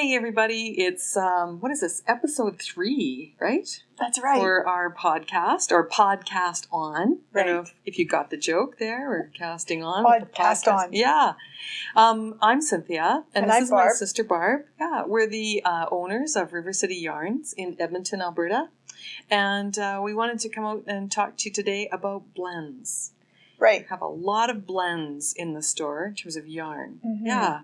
Hey everybody, it's what is this? Episode 3, right? That's right. For our podcast or podcast on. Right. I don't know if you got the joke there or casting on. Podcast on. Yeah. I'm Cynthia and this I'm is Barb. my sister Barb. Yeah, we're the owners of River City Yarns in Edmonton, Alberta. And we wanted to come out and talk to you today about blends. Right. We have a lot of blends in the store in terms of yarn. Mm-hmm. Yeah.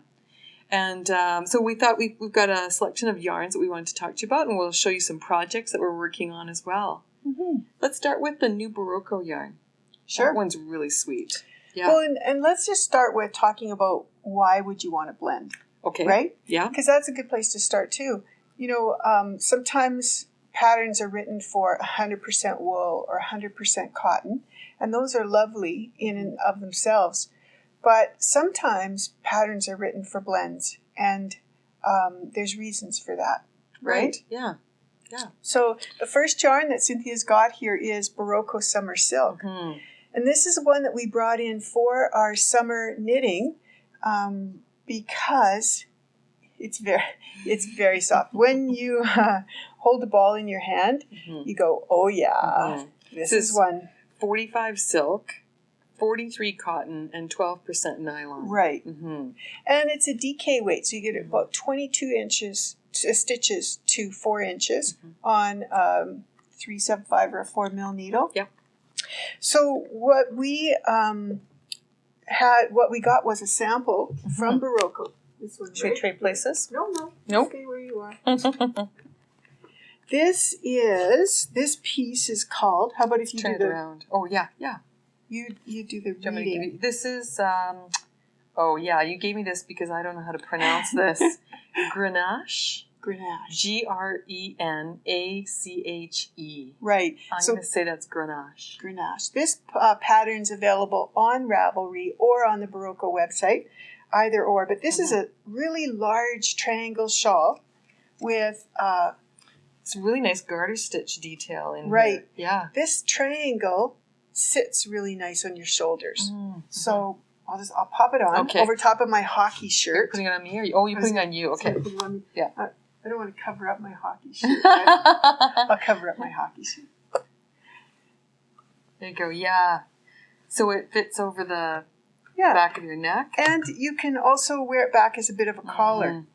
And so we thought we've got a selection of yarns that we wanted to talk to you about, and we'll show you some projects that we're working on as well. Mm-hmm. Let's start with the new Barocco yarn. Sure. That one's really sweet. Yeah. Well, and let's just start with talking about why would you want to blend, Okay. right? Yeah. Because that's a good place to start too. You know, sometimes patterns are written for 100% wool or 100% cotton, and those are lovely in and of themselves. But sometimes patterns are written for blends, and there's reasons for that, right? Yeah. Yeah. So the first yarn that Cynthia's got here is Barocco Summer Silk. Mm-hmm. And this is one that we brought in for our summer knitting because it's very soft. When you hold the ball in your hand, you go, oh yeah, this is one. 45 silk, 43 cotton, and 12% nylon. Right. Mm-hmm. And it's a DK weight, so you get about 22 stitches to 4 inches on 375 or a 4 mil needle. Yep. So what we got was a sample from Barocco. This one, Should we trade places? No. Nope. Stay where you are. This piece is called. How about if you Turn do it around. Oh yeah. You do the Do you want me to give reading. you, this is, you gave me this because I don't know how to pronounce this. Grenache. Grenache. Grenache. Right. I'm going to say that's Grenache. Grenache. This pattern's available on Ravelry or on the Barocco website, either or. But this is a really large triangle shawl with It's a really nice garter stitch detail in right. here. Yeah. This triangle sits really nice on your shoulders. Mm-hmm. So I'll pop it on over top of my hockey Are you shirt. putting it on me? You're putting it on you. Okay. Yeah. I don't want to cover up my hockey shirt. I'll cover up my hockey shirt. There you go. Yeah. So it fits over the Yeah. back of your neck. And you can also wear it back as a bit of a collar.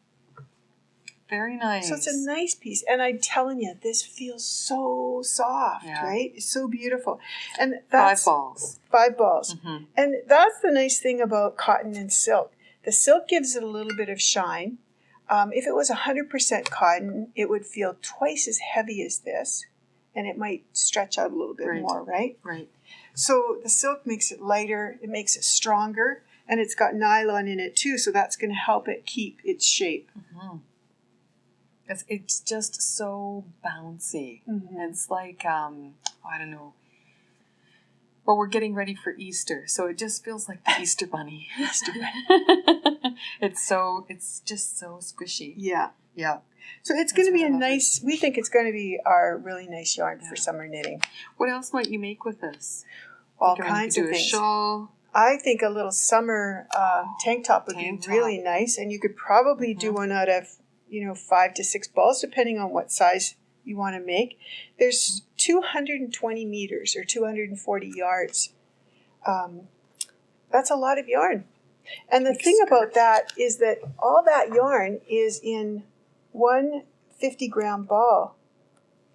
Very nice. So it's a nice piece. And I'm telling you, this feels so soft, right? It's so beautiful. And that's 5 balls. 5 balls. Mm-hmm. And that's the nice thing about cotton and silk. The silk gives it a little bit of shine. If it was 100% cotton, it would feel twice as heavy as this. And it might stretch out a little bit more, right? Right. So the silk makes it lighter. It makes it stronger. And it's got nylon in it too. So that's going to help it keep its shape. Mm-hmm. It's just so bouncy. Mm-hmm. It's like, I don't know. Well, we're getting ready for Easter, so it just feels like the Easter Bunny. Easter Bunny. It's just so squishy. Yeah. Yeah. So it's going to be we think it's going to be our really nice yarn for summer knitting. What else might you make with this? All kinds of things. A shawl. I think a little summer tank top would be really nice, and you could probably do one out of 5 to 6 balls, depending on what size you want to make. There's 220 meters or 240 yards. That's a lot of yarn. And the thing about that is that all that yarn is in one 50-gram ball.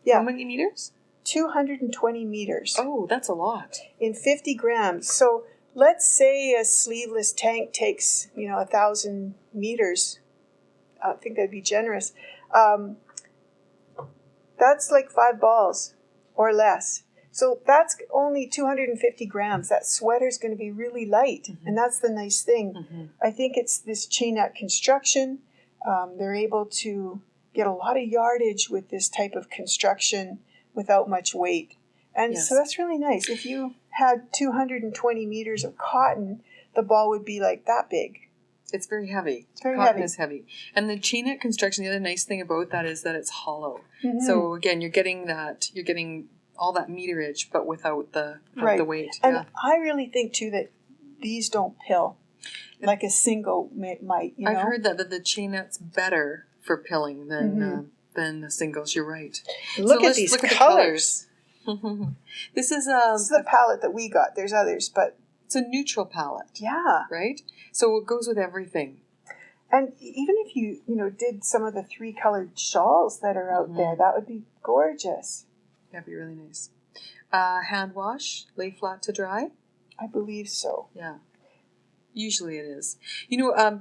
Yeah. How many meters? 220 meters. Oh, that's a lot. In 50 grams. So let's say a sleeveless tank takes, 1,000 meters. I think that'd be generous. That's like 5 balls or less. So that's only 250 grams. That sweater's going to be really light, and that's the nice thing. Mm-hmm. I think it's this chainette construction. They're able to get a lot of yardage with this type of construction without much weight. And so that's really nice. If you had 220 meters of cotton, the ball would be like that big. It's very heavy. Cotton heavy. Is heavy. And the chainette construction, the other nice thing about that is that it's hollow. Mm-hmm. So again, you're getting all that meterage, but without the weight. And I really think too that these don't pill like a single might. I've heard that the chainette's better for pilling than the singles. You're right. Look So at these look at the colors. This is This is the palette that we got. There's others, but it's a neutral palette, yeah. right? So it goes with everything. And even if you did some of the 3-colored shawls that are out there, that would be gorgeous. That'd be really nice. Hand wash, lay flat to dry. I believe so. Yeah. Usually it is.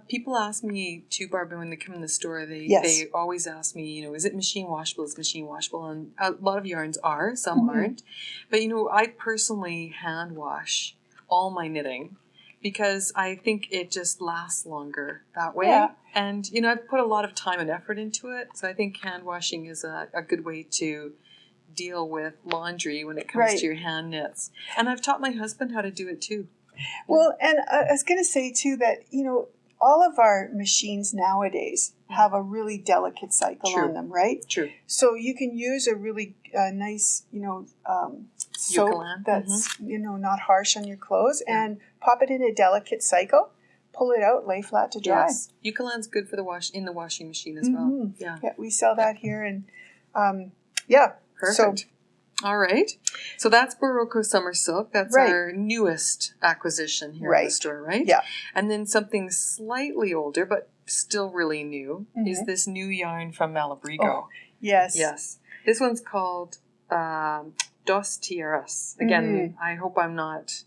People ask me too, Barbara, when they come in the store, they always ask me, is it machine washable? Is it machine washable? And a lot of yarns are, some aren't. But, I personally hand wash all my knitting because I think it just lasts longer that way. Yeah. And, I've put a lot of time and effort into it. So I think hand washing is a good way to deal with laundry when it comes to your hand knits. And I've taught my husband how to do it too. Well, and I was going to say too that, all of our machines nowadays have a really delicate cycle on them, right? True. So you can use a really nice, soap Eucalan. that's, not harsh on your clothes and pop it in a delicate cycle, pull it out, lay flat to dry. Yes. Eucalan's good for the washing machine as well. Yeah. Yeah, we sell that here and Perfect. All right. So that's Barocco Summer Silk. That's our newest acquisition here in the store, right? Yeah. And then something slightly older, but still really new, is this new yarn from Malabrigo. Oh, yes. Yes. This one's called Dos Tierras. Again, I hope I'm not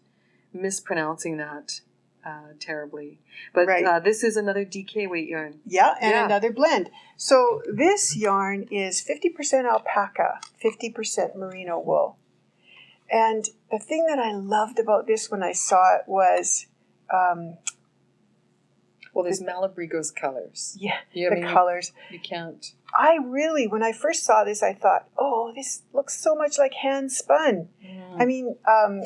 mispronouncing that terribly. But this is another DK weight yarn. Yeah, and another blend. So this yarn is 50% alpaca, 50% merino wool. And the thing that I loved about this when I saw it was... there's Malabrigo's colors. Yeah, the colors. You can't... when I first saw this, I thought, this looks so much like hand spun. I mean,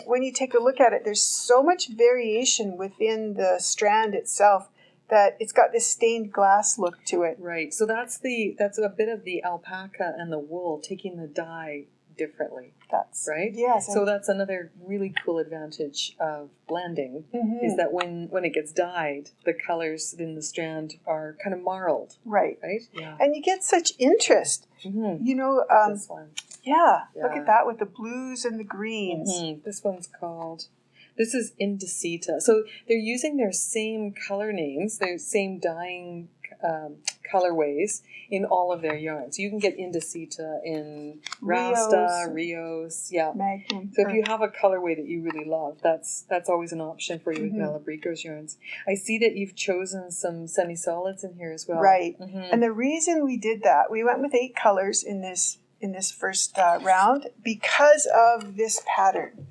when you take a look at it, there's so much variation within the strand itself that it's got this stained glass look to it. Right. So that's a bit of the alpaca and the wool taking the dye differently. That's right. Yes. So that's another really cool advantage of blending is that when it gets dyed, the colors in the strand are kind of marled. Right. Right. Yeah. And you get such interest. This one. Yeah. Look at that with the blues and the greens. This one's called. This is Indicita. So they're using their same color names, their same dyeing colorways in all of their yarns. You can get Indicita in Rasta, Rios, Magnum. So if you have a colorway that you really love, that's always an option for you with Malabrigo's yarns. I see that you've chosen some semi-solids in here as well. Right. And the reason we did that, we went with 8 colors in this first round because of this pattern.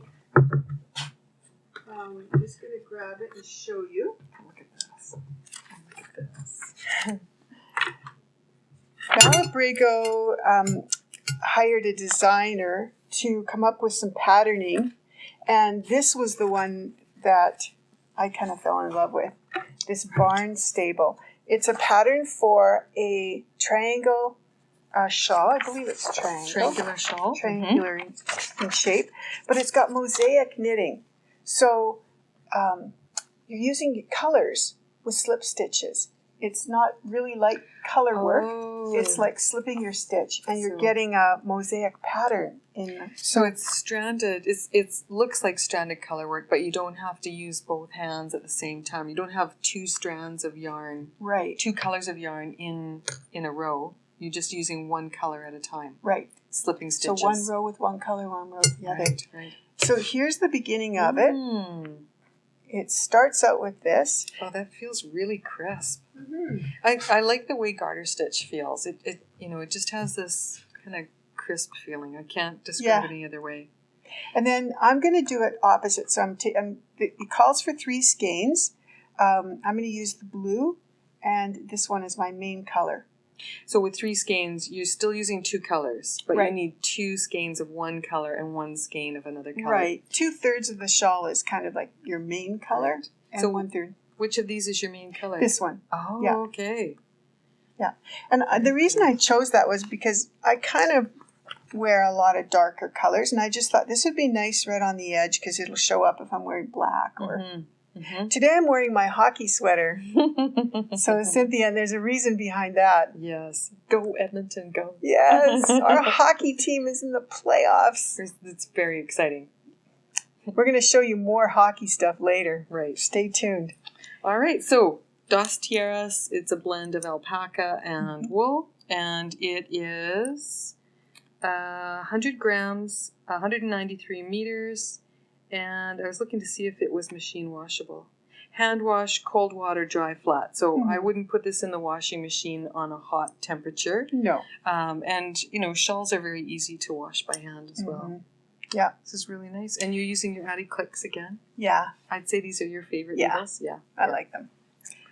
I'm just going to grab it and show you. Look at this. Look at this. Malabrigo hired a designer to come up with some patterning, and this was the one that I kind of fell in love with, this barn stable. It's a pattern for a triangle shawl. I believe it's Triangular shawl. Triangular in shape, but it's got mosaic knitting. So you're using colors with slip stitches. It's not really like color work. It's like slipping your stitch, and you're getting a mosaic pattern in. So it's stranded. It looks like stranded color work, but you don't have to use both hands at the same time. You don't have 2 strands of yarn, 2 colors of yarn in a row. You're just using one color at a time. Right. Slipping stitches. So one row with one color, one row with the other. Right. So here's the beginning of it. It starts out with this. Oh, that feels really crisp. I like the way garter stitch feels. It just has this kind of crisp feeling. I can't describe it any other way. And then I'm going to do it opposite. So it calls for 3 skeins. I'm going to use the blue, and this one is my main color. So with 3 skeins, you're still using 2 colors, but you need 2 skeins of one color and 1 skein of another color. Right. 2/3 of the shawl is kind of like your main color, and so 1/3. Which of these is your main color? This one. Oh, okay. Yeah. And the reason I chose that was because I kind of wear a lot of darker colors, and I just thought this would be nice right on the edge because it'll show up if I'm wearing black or Mm-hmm. Today I'm wearing my hockey sweater. So Cynthia, there's a reason behind that. Yes. Go Edmonton, go. Yes, our hockey team is in the playoffs. It's very exciting. We're going to show you more hockey stuff later. Right. Stay tuned. All right, so Dos Tierras, it's a blend of alpaca and wool, and it is 100 grams, 193 meters, and I was looking to see if it was machine washable. Hand wash, cold water, dry flat. So I wouldn't put this in the washing machine on a hot temperature. No. And, shawls are very easy to wash by hand as well. Yeah. This is really nice. And you're using your Addy Clicks again? Yeah. I'd say these are your favorite Yeah. needles. Yeah. I like them.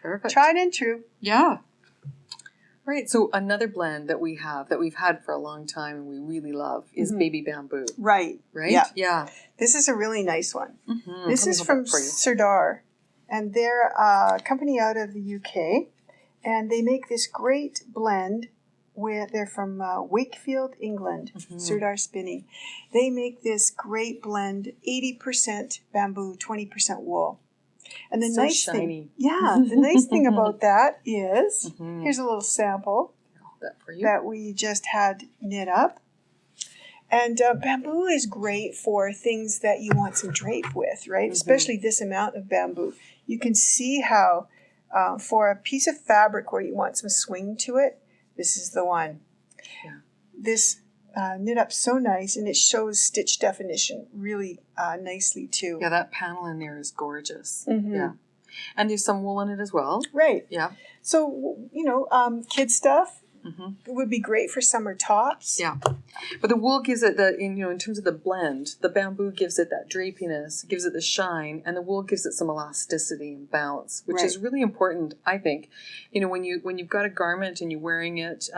Perfect. Tried and true. Yeah. All right, so another blend that we've had for a long time and we really love is baby bamboo. Right. Right? Yeah. Yeah. This is a really nice one. Mm-hmm. This is from Serdar, and they're a company out of the UK, and they make this great blend. They're from Wakefield, England, Serdar Spinning. They make this great blend, 80% bamboo, 20% wool. And the so nice shiny. the nice thing about that is, here's a little sample that we just had knit up. And bamboo is great for things that you want some drape with, right? Especially this amount of bamboo. You can see how for a piece of fabric where you want some swing to it, this is the one. Yeah. This knit up so nice, and it shows stitch definition really nicely too. Yeah, that panel in there is gorgeous. Mm-hmm. Yeah. And there's some wool in it as well. Right. Yeah. So, kid stuff would be great for summer tops. Yeah. But the wool gives it in terms of the blend, the bamboo gives it that drapiness, gives it the shine, and the wool gives it some elasticity and bounce, which is really important, I think. When you've got a garment and you're wearing it,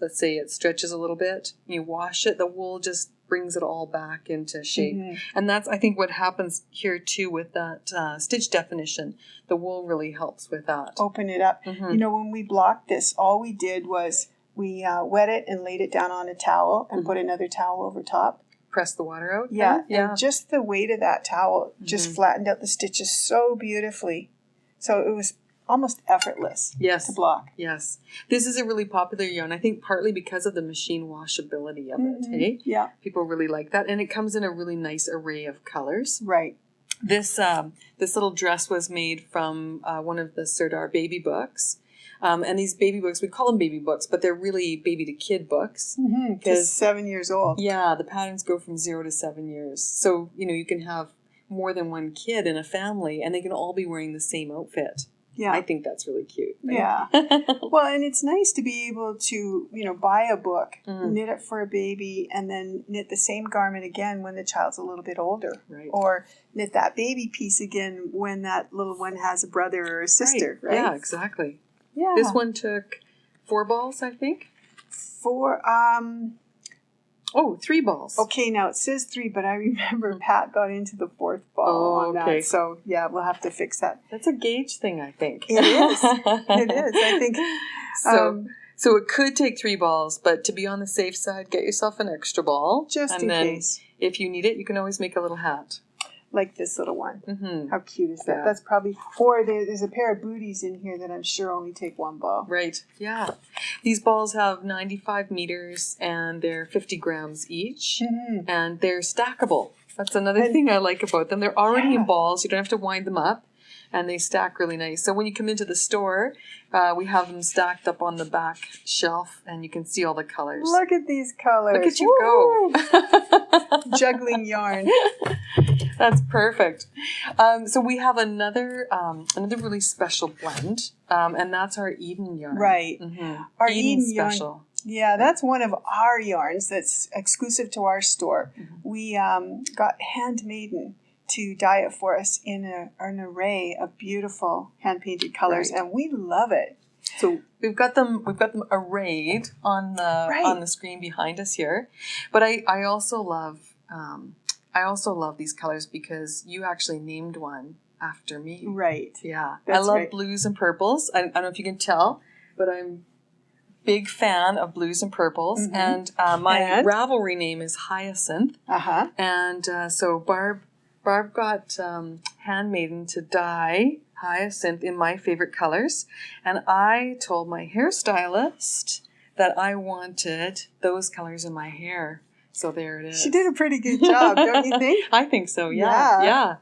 let's say it stretches a little bit, you wash it, the wool just brings it all back into shape. And that's, I think, what happens here too with that stitch definition. The wool really helps with that. Open it up. When we blocked this, all we did was we wet it and laid it down on a towel and put another towel over top. Press the water out? Yeah. And just the weight of that towel just flattened out the stitches so beautifully. So it was almost effortless to block. Yes. This is a really popular yarn, I think partly because of the machine washability of it. Hey? Yeah. People really like that. And it comes in a really nice array of colors. Right. This little dress was made from one of the Serdar baby books. And these baby books, we call them baby books, but they're really baby to kid books. Because 7 years old. Yeah, the patterns go from 0 to 7 years. So, you can have more than one kid in a family and they can all be wearing the same outfit. Yeah. I think that's really cute. Right? Yeah. Well, and it's nice to be able to, buy a book, knit it for a baby, and then knit the same garment again when the child's a little bit older. Right. Or knit that baby piece again when that little one has a brother or a sister, right? Yeah, exactly. Yeah. This one took 4 balls, I think. 3 balls. Okay, now it says 3, but I remember Pat got into the 4th ball on that. So, yeah, we'll have to fix that. That's a gauge thing, I think. It is. It is. I think. So it could take 3 balls, but to be on the safe side, get yourself an extra ball. Just in case. If you need it, you can always make a little hat. Like this little one. How cute is that? Yeah. That's probably 4. There's a pair of booties in here that I'm sure only take 1 ball. Right. Yeah. These balls have 95 meters and they're 50 grams each. And they're stackable. That's another thing I like about them. They're already in balls. You don't have to wind them up. And they stack really nice. So when you come into the store, we have them stacked up on the back shelf and you can see all the colors. Look at these colors. Look at you go. Juggling yarn. That's perfect. So we have another really special blend, and that's our Eden yarn. Right. Our Eden special. Yarn. Yeah, that's one of our yarns that's exclusive to our store. We got handmaiden to dye it for us in an array of beautiful hand-painted colors, and we love it. So we've got them arrayed on the screen behind us here, but I also love these colors because you actually named one after me. Right. Yeah. That's I love right. blues and purples. I don't know if you can tell, but I'm big fan of blues and purples. And my Ravelry name is Hyacinth. Uh-huh. And so Barb Barb got Handmaiden to dye hyacinth in my favorite colors, and I told my hairstylist that I wanted those colors in my hair. So there it is. She did a pretty good job, don't you think? I think so, yeah.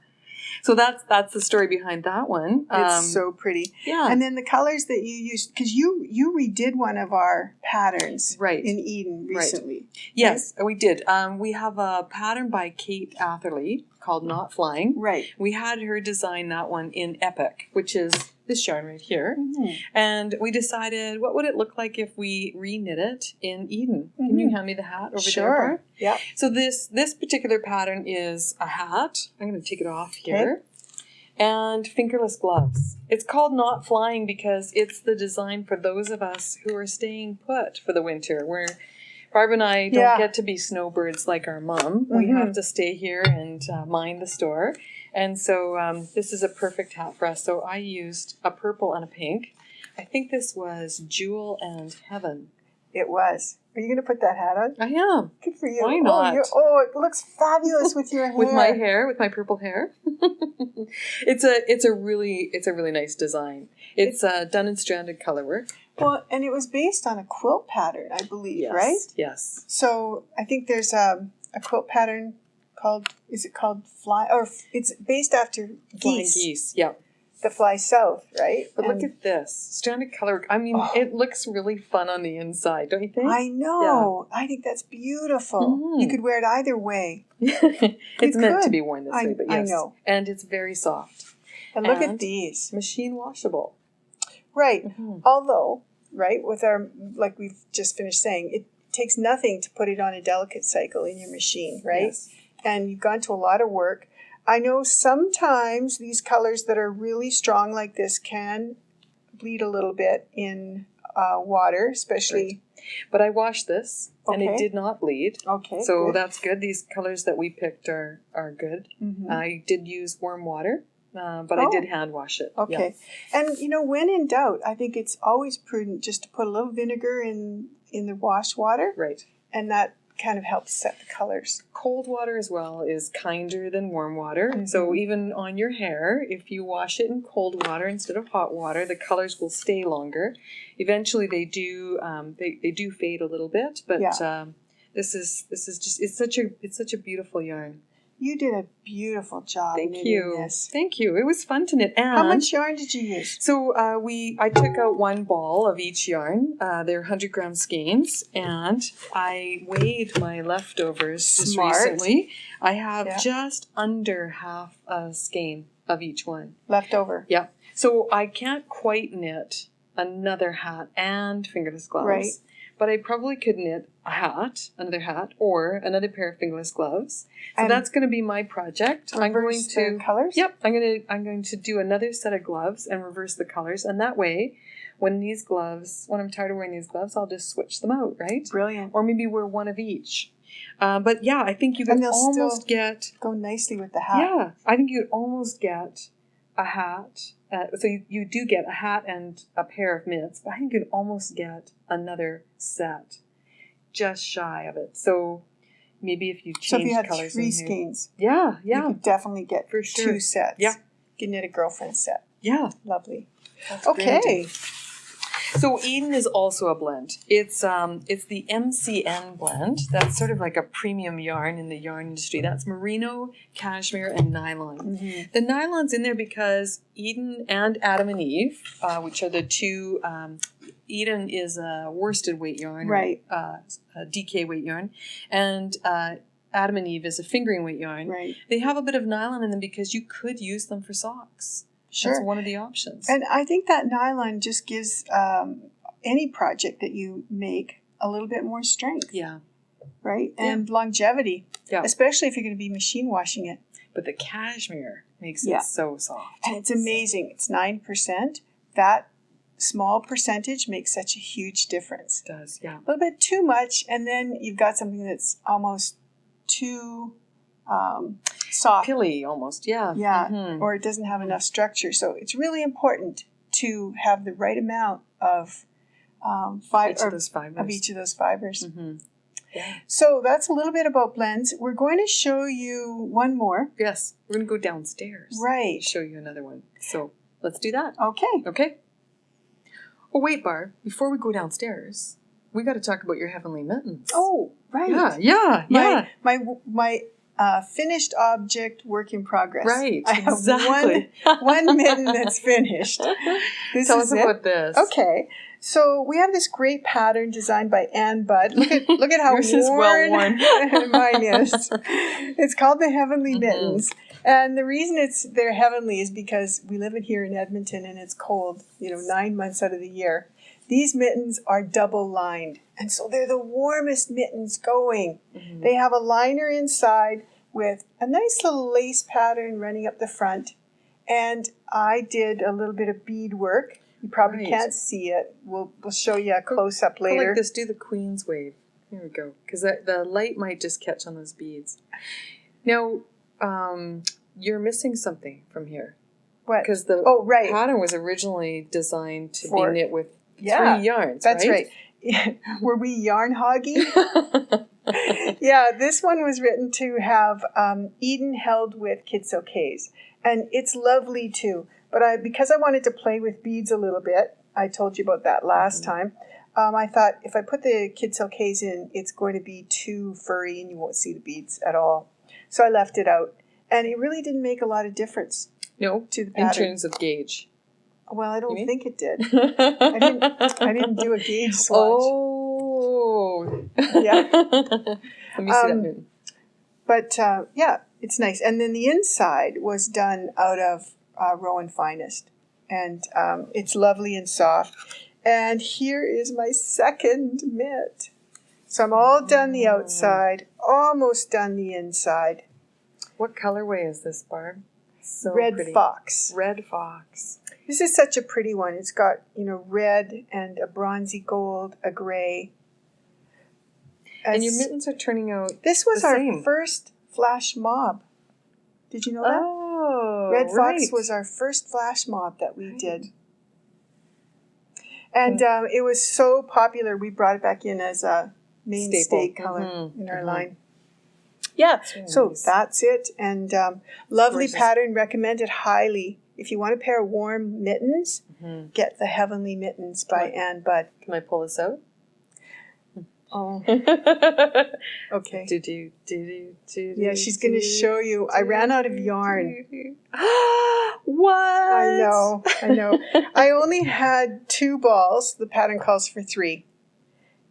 So that's the story behind that one. It's so pretty. Yeah. And then the colors that you used, because you redid one of our patterns in Eden recently. Right. Yes, we did. We have a pattern by Kate Atherley called Not Flying. Right. We had her design that one in Epic, which is this yarn right here. Mm-hmm. And we decided, what would it look like if we reknit it in Eden? Mm-hmm. Can you hand me the hat over there, Barb? Yeah. So this particular pattern is a hat. I'm going to take it off here. And fingerless gloves. It's called Not Flying because it's the design for those of us who are staying put for the winter, where Barb and I don't get to be snowbirds like our mom. Mm-hmm. We have to stay here and mind the store. And so this is a perfect hat for us. So I used a purple and a pink. I think this was Jewel and Heaven. It was. Are you going to put that hat on? I am. Good for you. Why not? It looks fabulous with your hair. With my hair, with my purple hair. It's a really nice design. It's done in stranded colorwork. Well, and it was based on a quilt pattern, I believe, right? Yes. So I think there's a quilt pattern called Fly, or it's based after geese. Flying geese, yeah. The Fly South, right? But look at this. Stranded color. I mean, it looks really fun on the inside, don't you think? I know. Yeah. I think that's beautiful. Mm-hmm. You could wear it either way. It's meant to be worn this way, but yes. I know. And it's very soft. And look at these. Machine washable. Right. Mm-hmm. Although, right, with our, like we've just finished saying, it takes nothing to put it on a delicate cycle in your machine, right? Yes. And you've gone to a lot of work. I know sometimes these colors that are really strong like this can bleed a little bit in water, especially. Right. But I washed this, and it did not bleed. Okay, so good. That's good. These colors that we picked are good. Mm-hmm. I did use warm water, but I did hand wash it. Okay. Yeah. And, when in doubt, I think it's always prudent just to put a little vinegar in the wash water. Right. And that kind of helps set the colors. Cold water as well is kinder than warm water. Mm-hmm. So even on your hair, if you wash it in cold water instead of hot water, the colors will stay longer. Eventually they do fade a little bit, but this is just it's such a beautiful yarn. You did a beautiful job. Thank you. Thank you. It was fun to knit. And how much yarn did you use? So I took out one ball of each yarn. They're 100-gram skeins, and I weighed my leftovers just recently. I have just under half a skein of each one. Leftover. Yeah. So I can't quite knit another hat and fingerless gloves. Right. But I probably could knit another hat, or another pair of fingerless gloves. So that's going to be my project. I'm going to colors. Yep, I'm going to do another set of gloves and reverse the colors, and that way, when I'm tired of wearing these gloves, I'll just switch them out, right? Brilliant. Or maybe wear one of each. But yeah, I think you could almost get go nicely with the hat. Yeah, I think you'd almost get a hat. So you do get a hat and a pair of mitts, but I think you'd almost get another set just shy of it. So maybe if you change colors. So if you had 3 skeins, you could definitely get for sure 2 sets. Yeah. You can knit a girlfriend set. Yeah. Lovely. That's okay. Great. So Eden is also a blend. It's the MCN blend. That's sort of like a premium yarn in the yarn industry. That's merino, cashmere, and nylon. Mm-hmm. The nylon's in there because Eden and Adam and Eve, which are the two, Eden is a worsted weight yarn, right? A DK weight yarn, and Adam and Eve is a fingering weight yarn. Right. They have a bit of nylon in them because you could use them for socks. Sure. That's one of the options. And I think that nylon just gives any project that you make a little bit more strength. Yeah. Right? And longevity. Yeah. Especially if you're going to be machine washing it. But the cashmere makes it so soft. And it's amazing. It's 9%. That small percentage makes such a huge difference. It does, yeah. A little bit too much, and then you've got something that's almost too soft. Pilly almost, yeah. Yeah, or it doesn't have enough structure. So it's really important to have the right amount of each of those fibers. Mm-hmm. Yeah. So that's a little bit about blends. We're going to show you one more. Yes. We're going to go downstairs. Right. Show you another one. So let's do that. Okay. Okay. Oh, wait, Barb. Before we go downstairs, we got to talk about your heavenly mittens. Oh, right. Yeah. My finished object, work in progress. Right. I have exactly. one mitten that's finished. Tell us about this. Okay. So we have this great pattern designed by Ann Budd. Look at how Yours is well worn. Mine is. It's called the Heavenly Mittens. And the reason they're heavenly is because we live here in Edmonton and it's cold, 9 months out of the year. These mittens are double lined. And so they're the warmest mittens going. Mm-hmm. They have a liner inside with a nice little lace pattern running up the front. And I did a little bit of bead work. You probably can't see it. We'll show you a close-up later. I like this. Do the Queen's wave. Here we go. Because the light might just catch on those beads. Now, you're missing something from here. What? Because the pattern was originally designed to be knit with 3 yarns, that's right. Were we yarn hoggy? Yeah, this one was written to have Eden held with kid silkays. And it's lovely too. But because I wanted to play with beads a little bit, I told you about that last time, I thought if I put the kid silkays in, it's going to be too furry and you won't see the beads at all. So I left it out. And it really didn't make a lot of difference to the pattern. In terms of gauge. Well, I don't think it did. I didn't do a gauge swatch. Oh. Yeah. Let me see that moon. But, it's nice. And then the inside was done out of Rowan Finest. And it's lovely and soft. And here is my second mitt. So I'm all done the outside, almost done the inside. What colorway is this, Barb? So Red pretty. Fox. Red Fox. This is such a pretty one. It's got, red and a bronzy gold, a gray. And your mittens are turning out This was our first flash mob. Did you know that? Oh, Red Fox was our first flash mob that we did. And it was so popular, we brought it back in as a mainstay color in our line. Yeah, so that's it. And lovely pattern, recommended highly. If you want a pair of warm mittens, get the Heavenly Mittens by Ann Budd. Can I pull this out? Oh. Okay. Yeah, she's going to show you. I ran out of yarn. What? I know. I only had 2 balls. The pattern calls for 3.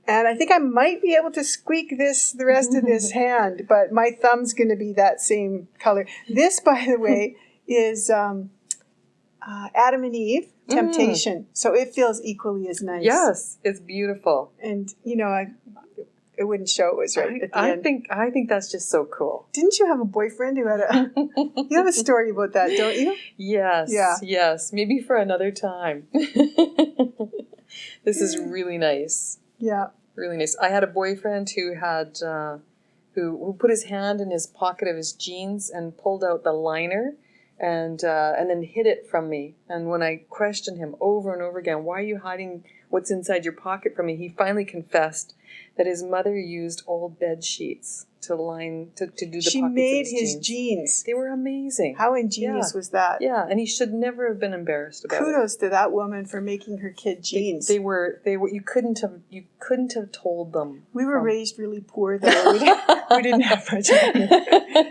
And I think I might be able to squeak the rest of this hand, but my thumb's going to be that same color. This, by the way, is Adam and Eve, Temptation. So it feels equally as nice. Yes, it's beautiful. And, it wouldn't show it was right at the end. I think that's just so cool. Didn't you have a boyfriend who had you have a story about that, don't you? Yes. Yeah. Yes. Maybe for another time. This is really nice. Yeah. Really nice. I had a boyfriend who had who put his hand in his pocket of his jeans and pulled out the liner and then hid it from me. And when I questioned him over and over again, why are you hiding what's inside your pocket from me? He finally confessed that his mother used old bed sheets to do the pockets of his jeans. She made his jeans. They were amazing. How ingenious was that? Yeah, and he should never have been embarrassed about it. Kudos to that woman for making her kid jeans. They were. You couldn't have told them. We were raised really poor though. We didn't have much money.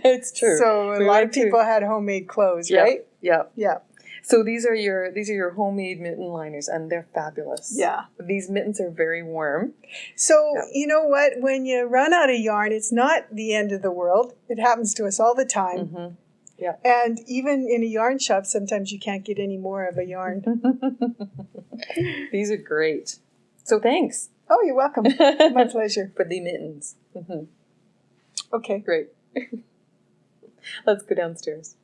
It's true. So a lot of people had homemade clothes, right? Yeah. Yeah. So these are your homemade mitten liners, and they're fabulous. Yeah. These mittens are very warm. So you know what? When you run out of yarn, it's not the end of the world. It happens to us all the time. Mm-hmm. Yeah. And even in a yarn shop, sometimes you can't get any more of a yarn. These are great. So thanks. Oh, you're welcome. My pleasure. For the mittens. Mm-hmm. Okay. Great. Let's go downstairs.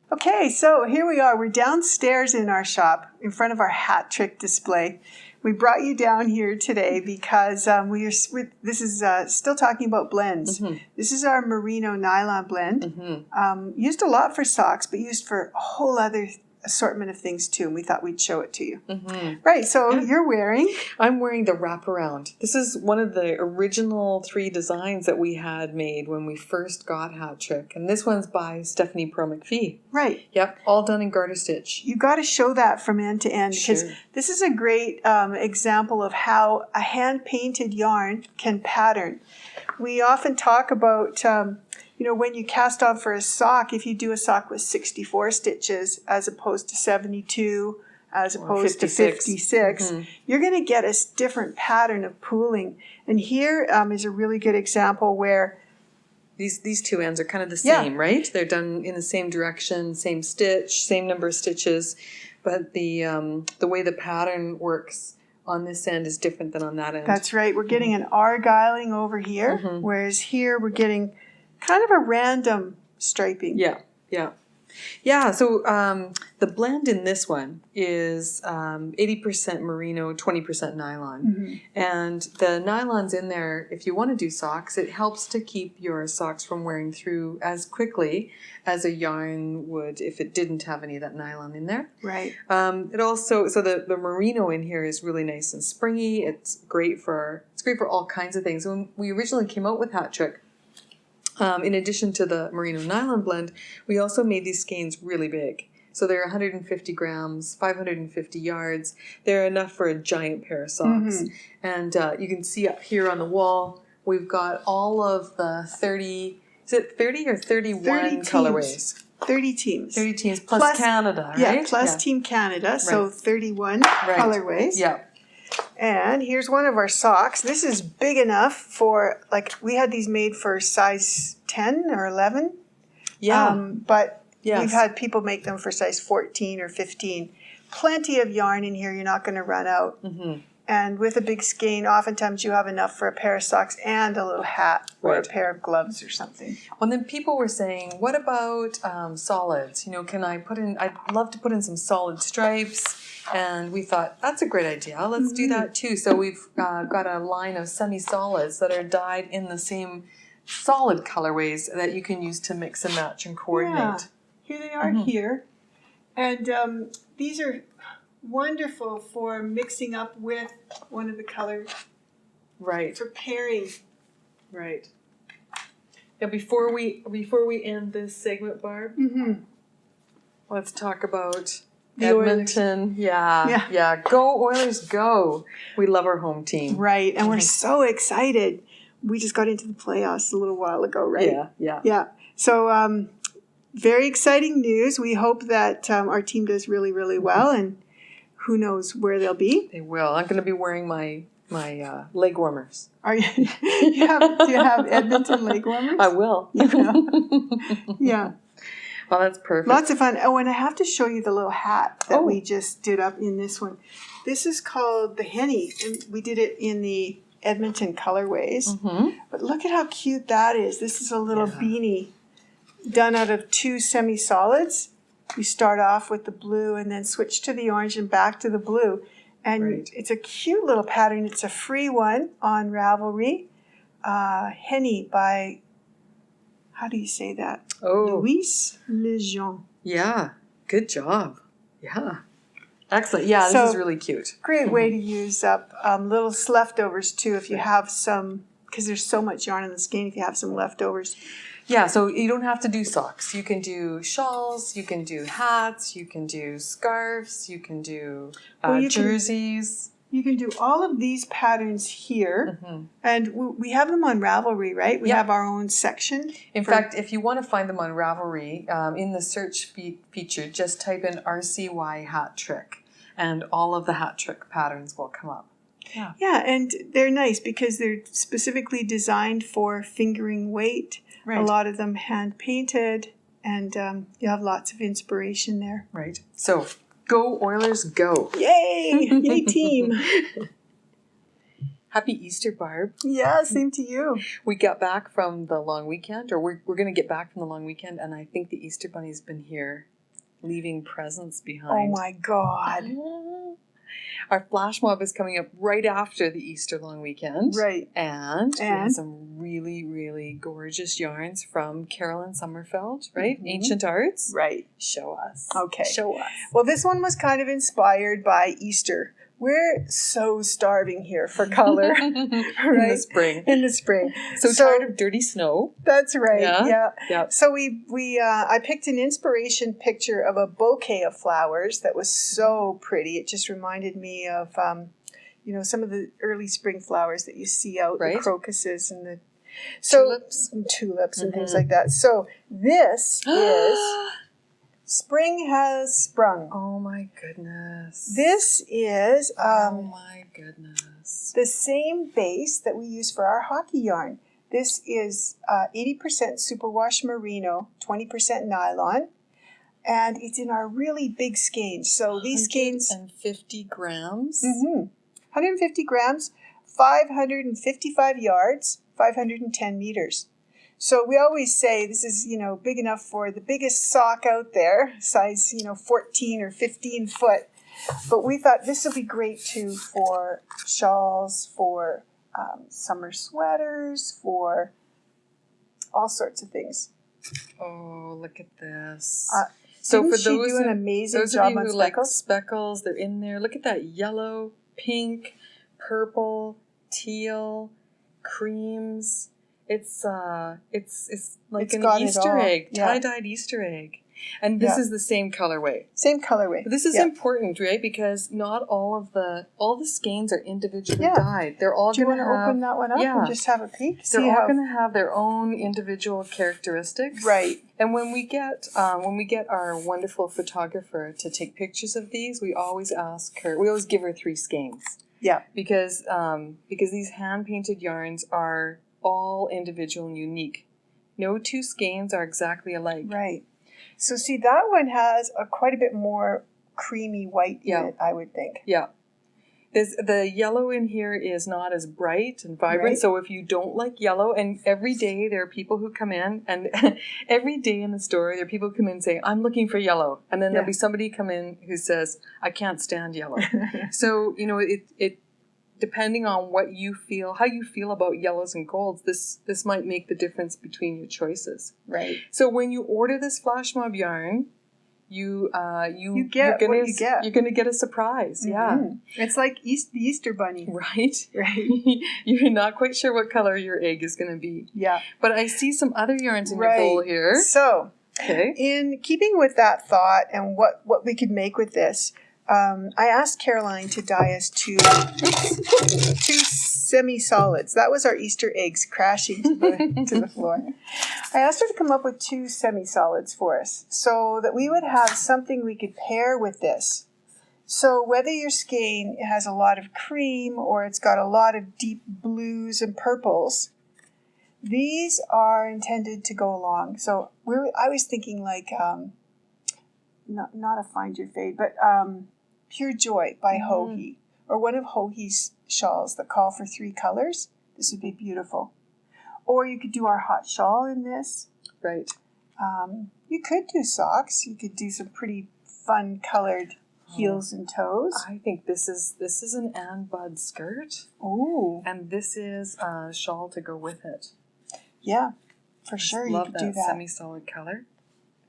Okay, so here we are. We're downstairs in our shop in front of our hat trick display. We brought you down here today because this is still talking about blends. Mm-hmm. This is our merino nylon blend. Mm-hmm. Used a lot for socks, but used for a whole other assortment of things too, and we thought we'd show it to you. Mm-hmm. Right, so you're wearing... I'm wearing the wraparound. This is one of the original 3 designs that we had made when we first got Hat Trick. And this one's by Stephanie Pearl McPhee. Right. Yep, all done in garter stitch. You got to show that from end to end, because this is a great example of how a hand-painted yarn can pattern. We often talk about... when you cast on for a sock, if you do a sock with 64 stitches as opposed to 72, as opposed to 56, you're going to get a different pattern of pooling. And here is a really good example where... These 2 ends are kind of the same, right? They're done in the same direction, same stitch, same number of stitches, but the way the pattern works on this end is different than on that end. That's right. We're getting an argyling over here, whereas here we're getting... kind of a random striping. Yeah, so the blend in this one is 80% merino, 20% nylon. And the nylon's in there, if you want to do socks, it helps to keep your socks from wearing through as quickly as a yarn would if it didn't have any of that nylon in there. Right. It also, so the merino in here is really nice and springy. It's great for all kinds of things. When we originally came out with Hat Trick, in addition to the merino nylon blend, we also made these skeins really big. So they're 150 grams, 550 yards. They're enough for a giant pair of socks. And you can see up here on the wall, we've got all of the 30, is it 30 or 31 colorways? 30 teams. 30 teams plus Canada, right? Yeah, plus Team Canada, so 31 colorways. Yeah. And here's one of our socks. This is big enough for, we had these made for size 10 or 11. Yeah. But we've had people make them for size 14 or 15. Plenty of yarn in here. You're not going to run out. And with a big skein, oftentimes you have enough for a pair of socks and a little hat or a pair of gloves or something. Well, then people were saying, what about solids? Can I put in, I'd love to put in some solid stripes. And we thought, that's a great idea. Let's do that too. So we've got a line of semi-solids that are dyed in the same solid colorways that you can use to mix and match and coordinate. Yeah. Here they are here. And these are wonderful for mixing up with one of the colors. Right. For pairing. Right. Now, before we end this segment, Barb, let's talk about... Edmonton, yeah. Go Oilers, go. We love our home team. Right, and we're so excited. We just got into the playoffs a little while ago, right? Yeah. So very exciting news. We hope that our team does really, really well, and who knows where they'll be. They will. I'm going to be wearing my leg warmers. Are you? Do you have Edmonton leg warmers? I will. Yeah. Well, that's perfect. Lots of fun. Oh, and I have to show you the little hat that we just did up in this one. This is called the Henny, and we did it in the Edmonton colorways. But look at how cute that is. This is a little beanie done out of 2 semi-solids. You start off with the blue and then switch to the orange and back to the blue. And it's a cute little pattern. It's a free one on Ravelry. Henny by... How do you say that? Louis Lejean. Yeah. Good job. Yeah. Excellent. Yeah, this is really cute. Great way to use up little leftovers too if you have some, because there's so much yarn in the skein if you have some leftovers. Yeah, so you don't have to do socks. You can do shawls, you can do hats, you can do scarves, you can do jerseys. You can do all of these patterns here, and we have them on Ravelry, right? We have our own section. In fact, if you want to find them on Ravelry, in the search feature, just type in RCY Hat Trick, and all of the Hat Trick patterns will come up. Yeah, and they're nice because they're specifically designed for fingering weight. Right. A lot of them hand-painted, and you have lots of inspiration there. Right. So... Go Oilers, go. Yay! Yay, team. Happy Easter, Barb. Yeah, same to you. We got back from the long weekend, or we're going to get back from the long weekend, and I think the Easter Bunny's been here leaving presents behind. Oh, my God. Our flash mob is coming up right after the Easter long weekend. Right. And we have some really, really gorgeous yarns from Carolyn Sommerfeld, right? Mm-hmm. Ancient Arts. Right. Show us. Okay. Show us. Well, this one was kind of inspired by Easter. We're so starving here for color. Right? In the spring. In the spring. So tired of dirty snow. That's right. Yeah. Yeah. So I picked an inspiration picture of a bouquet of flowers that was so pretty. It just reminded me of some of the early spring flowers that you see out, the crocuses and the tulips and things like that. So this is Spring Has Sprung. Oh my goodness. This is oh my goodness. The same base that we use for our hockey yarn. This is 80% superwash merino, 20% nylon, and it's in our really big skeins. So these skeins... 150 grams? Mm-hmm. 150 grams, 555 yards, 510 meters. So we always say this is, big enough for the biggest sock out there, size, 14 or 15 foot. But we thought this would be great too for shawls, for summer sweaters, for all sorts of things. Oh, look at this. So for those do an amazing job of you on who speckles? Like speckles, they're in there. Look at that yellow, pink, purple, teal, creams. It's like an Easter egg, tie-dyed Easter egg. And this is the same colorway. Same colorway. But this is important, right? Because not all the skeins are individually dyed. They're all going to have... Do you want to open that one up and just have a peek? They're all going to have their own individual characteristics. Right. And when we get our wonderful photographer to take pictures of these, we always give her 3 skeins. Yeah. Because these hand-painted yarns are all individual and unique. No 2 skeins are exactly alike. Right. So see, that one has quite a bit more creamy white in it, I would think. Yeah. The yellow in here is not as bright and vibrant. Right. So if you don't like yellow, and every day there are people who come in, and every day in the store there are people who come in and say, I'm looking for yellow. And then there'll be somebody come in who says, I can't stand yellow. So, it depending on how you feel about yellows and golds, this might make the difference between your choices. Right. So when you order this flash mob yarn, you're going to get a surprise. Mm-hmm. Yeah. It's like the Easter bunny. Right. Right. You're not quite sure what color your egg is going to be. Yeah. But I see some other yarns in your bowl here. So, in keeping with that thought and what we could make with this, I asked Caroline to dye us 2 semi-solids. That was our Easter eggs crashing to the floor. I asked her to come up with 2 semi-solids for us so that we would have something we could pair with this. So whether your skein has a lot of cream or it's got a lot of deep blues and purples, these are intended to go along. So I was thinking like, not a Find Your Fade, but Pure Joy by Hohe, or one of Hohe's shawls that call for 3 colors. This would be beautiful. Or you could do our hot shawl in this. Right. You could do socks. You could do some pretty fun colored heels and toes. I think this is an Ann Budd skirt. Ooh. And this is a shawl to go with it. Yeah, for sure. You could do that. Love that semi-solid color.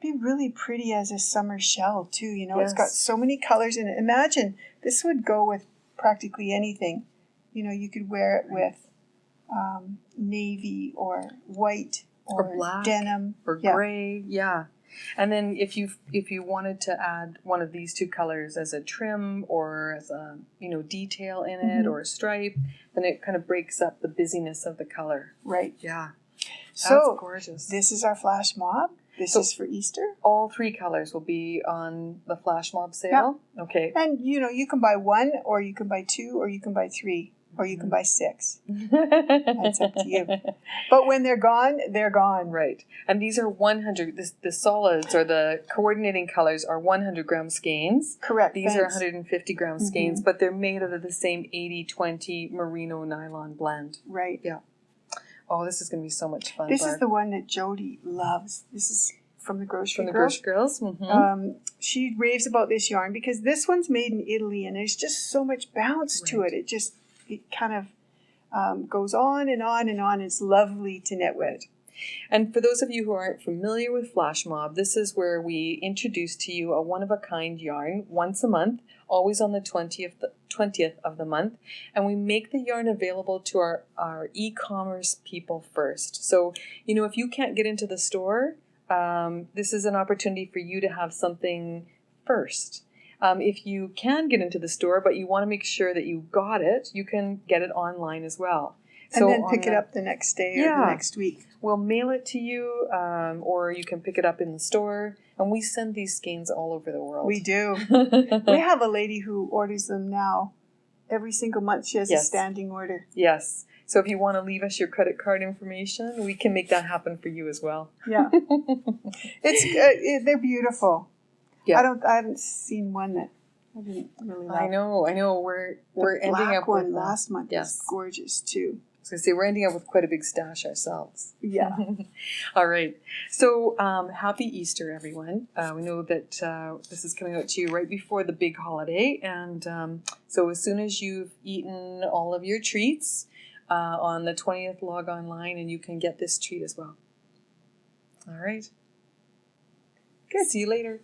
Be really pretty as a summer shell too. It's got so many colors in it. Imagine this would go with practically anything. You could wear it with navy or white or black denim or gray. Yeah. And then if you wanted to add one of these 2 colors as a trim or as a detail in it or a stripe, then it kind of breaks up the busyness of the color. Right. Yeah. So that's gorgeous. This is our flash mob. This is for Easter. All 3 colors will be on the flash mob sale. Yeah. Okay. And you can buy 1, or you can buy 2, or you can buy 3, or you can buy 6. That's up to you. But when they're gone, they're gone. Right. And these are 100. The solids or the coordinating colors are 100 gram skeins. Correct. These are 150 gram skeins, but they're made out of the same 80-20 merino nylon blend. Right. Yeah. Oh, this is going to be so much fun. This is the one that Jody loves. This is from the grocery From the girls. grocery girls. Mm-hmm. She raves about this yarn because this one's made in Italy and there's just so much bounce to it. It kind of goes on and on and on. It's lovely to knit with. And for those of you who aren't familiar with Flash Mob, this is where we introduce to you a one-of-a-kind yarn once a month, always on the 20th of the month, and we make the yarn available to our e-commerce people first. So, if you can't get into the store, this is an opportunity for you to have something first. If you can get into the store, but you want to make sure that you got it, you can get it online as well. And then pick it up the next day or the next week. We'll mail it to you, or you can pick it up in the store. And we send these skeins all over the world. We do. We have a lady who orders them now. Every single month she has a standing order. Yes. So if you want to leave us your credit card information, we can make that happen for you as well. Yeah. They're beautiful. Yeah. I haven't seen one that I didn't really like. I know. We're ending up with one last month. Yes, gorgeous too. I was going to say, we're ending up with quite a big stash ourselves. Yeah. All right. So happy Easter, everyone. We know that this is coming out to you right before the big holiday. And so as soon as you've eaten all of your treats, on the 20th, log online and you can get this treat as well. All right. Good. See you later.